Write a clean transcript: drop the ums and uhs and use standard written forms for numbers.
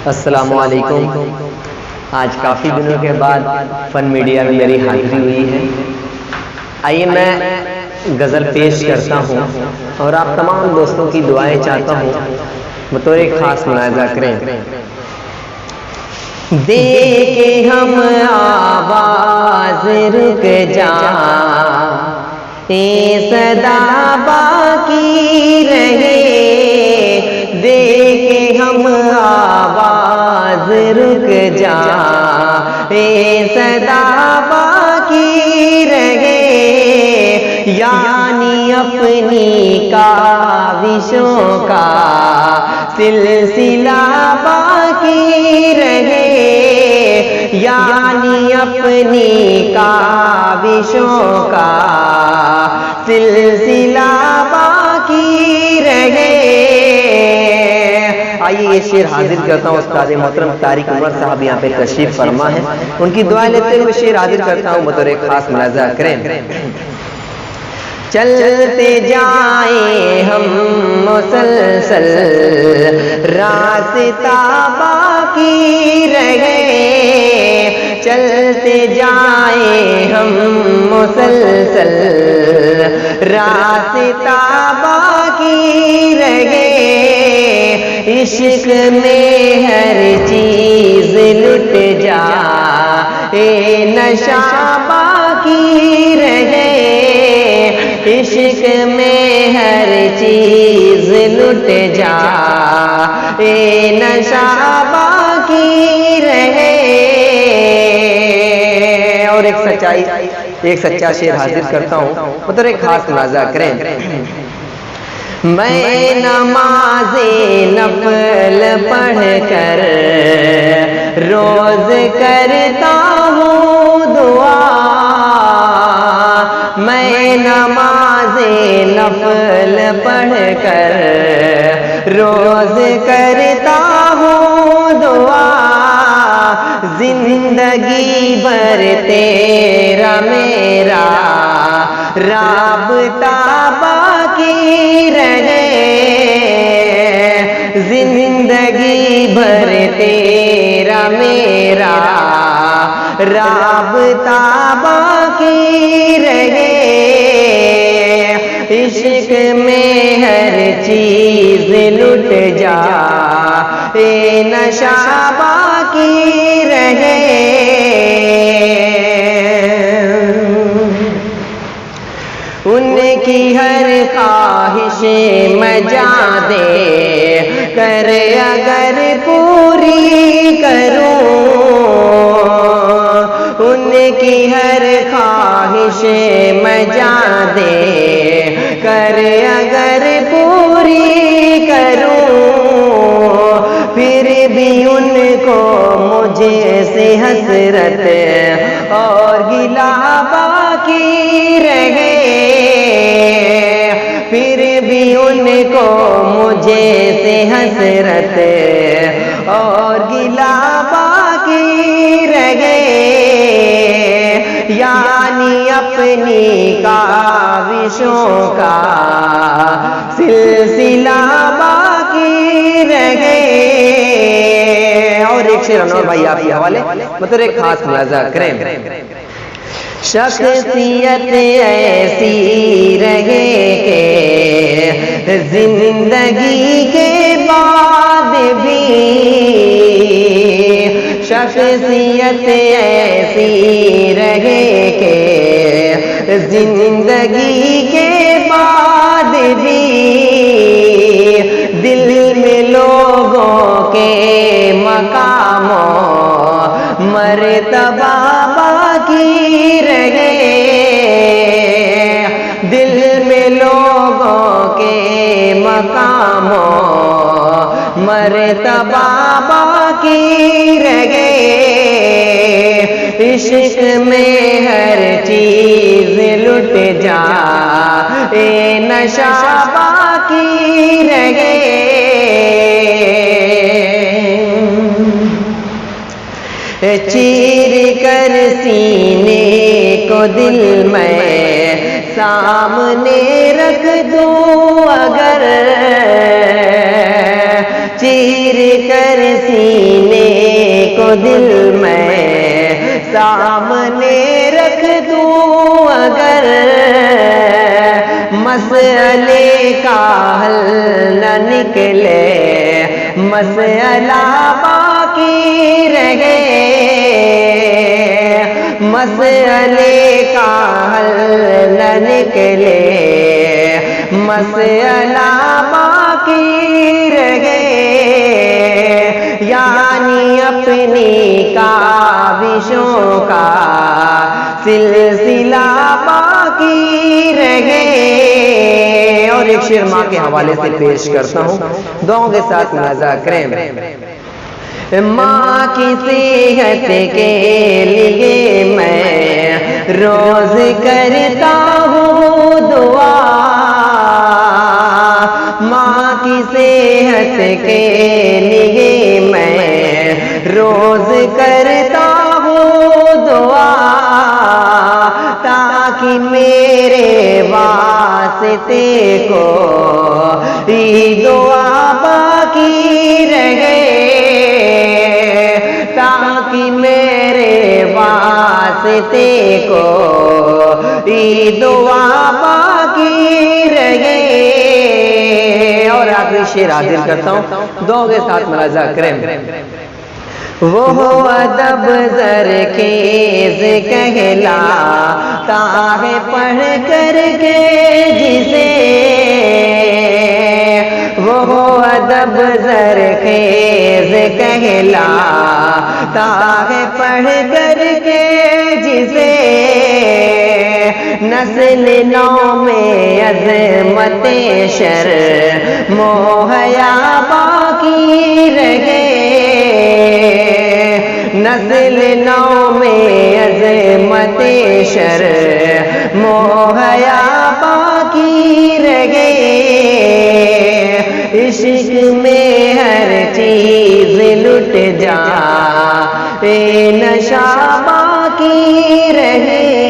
السلام علیکم۔ آج کافی دنوں کے بعد فن میڈیا میں میری حاضری ہوئی ہے۔ آئیے میں غزل پیش کرتا ہوں اور آپ تمام دوستوں کی دعائیں چاہتا ہوں، بطور ایک خاص ملاحظہ کریں۔ دیکھے ہم آواز رک جا، اے صدا باقی رہے، دیکھے ہم آواز رک جا، اے صدا باقی رہے، یعنی اپنی کاوشوں کا سلسلہ باقی رہے، یعنی اپنی کاوشوں کا سلسلہ باقی رہے۔ آئیے یہ شعر حاضر کرتا ہوں، استاد محترم طارق عمر صاحب یہاں پہ تشریف فرما ہے، ان کی دعائیں لیتے ہوئے شعر حاضر کرتا ہوں، بطور ایک خاص ملاحظہ کریں۔ چلتے جائیں ہم مسلسل، راستہ باقی رہے، چلتے جائیں ہم مسلسل، راستہ باقی رہے، عشق میں ہر چیز لٹ جا، اے نشہ باقی رہے، عشق میں ہر چیز لٹ جا، اے نشہ باقی رہے۔ اور ایک سچا شعر حاضر کرتا ہوں، بطور ایک خاص ملاحظہ کریں۔ میں نماز نفل پڑھ کر روز کرتا ہوں دعا، میں نماز نفل پڑھ کر روز کرتا ہوں دعا، زندگی بھر تیرا میرا رابطہ باقی رہے، زندگی بھر تیرا میرا رابطہ باقی رہے، عشق میں ہر چیز لٹ جا، اے نشہ باقی رہے، ان کی ہر خواہش مجا دے کر اگر پوری کروں، ان کی ہر خواہش مجا دے کر اگر پوری کروں، پھر بھی ان کو مجھے سے حسرت اور گلہ باقی رہے، پھر بھی ان کو مجھے سے حسرت اور گلہ باقی رہے، یعنی اپنی کاوشوں کا سلسلہ باقی رہے۔ اور ایک شعر انور بھائی آپ کے حوالے، بطور ایک خاص ملاحظہ کریں۔ شخصیت ایسی رہے کہ زندگی کے بعد بھی، شخصیت ایسی رہے کہ زندگی کے بعد بھی، دل میں لوگوں کے مقام و مرتبہ باقی رہے، دل میں لوگوں کے مقام و مرتبہ باقی رہے، عشق میں ہر چیز لٹ جا، اے نشہ باقی رہے، چیر کر سینے کو دل میں سامنے رکھ دوں اگر، چیر کر سینے کو دل میں سامنے رکھ دوں اگر مسئلے کا حل نہ نکلے مسئلہ باقی رہے مسئلے کا حل نہ نکلے مسئلہ باقی رہے یعنی اپنی کاوشوں کا سلسلہ باقی رہے. اور ایک شعر ماں کے حوالے سے پیش کرتا ہوں، دعاؤں کے ساتھ ملاحظہ کریں. ماں کی صحت کے لیے میں روز کرتا ہوں دعا، ماں کی صحت کے لیے میں روز کرتا ہوں دعا، تاکہ میرے واسطے کو دعا باقی رہے، تاکہ میرے واسطے کو دعا باقی رہے. اور آخری شعر حاضر کرتا ہوں، دعاؤں کے ساتھ ملاحظہ کریں. وہ ادب زرخیز کہلاتا ہے پڑھ کر کے جسے، وہ ادب زرخیز کہلاتا ہے پڑھ کر کے جسے، نسل نو میں عظمت شرم و حیا باقی رہے، نسل نو میں عظمت شرم و حیا باقی رہے، عشق میں ہر چیز لٹ جائے نشہ باقی رہے.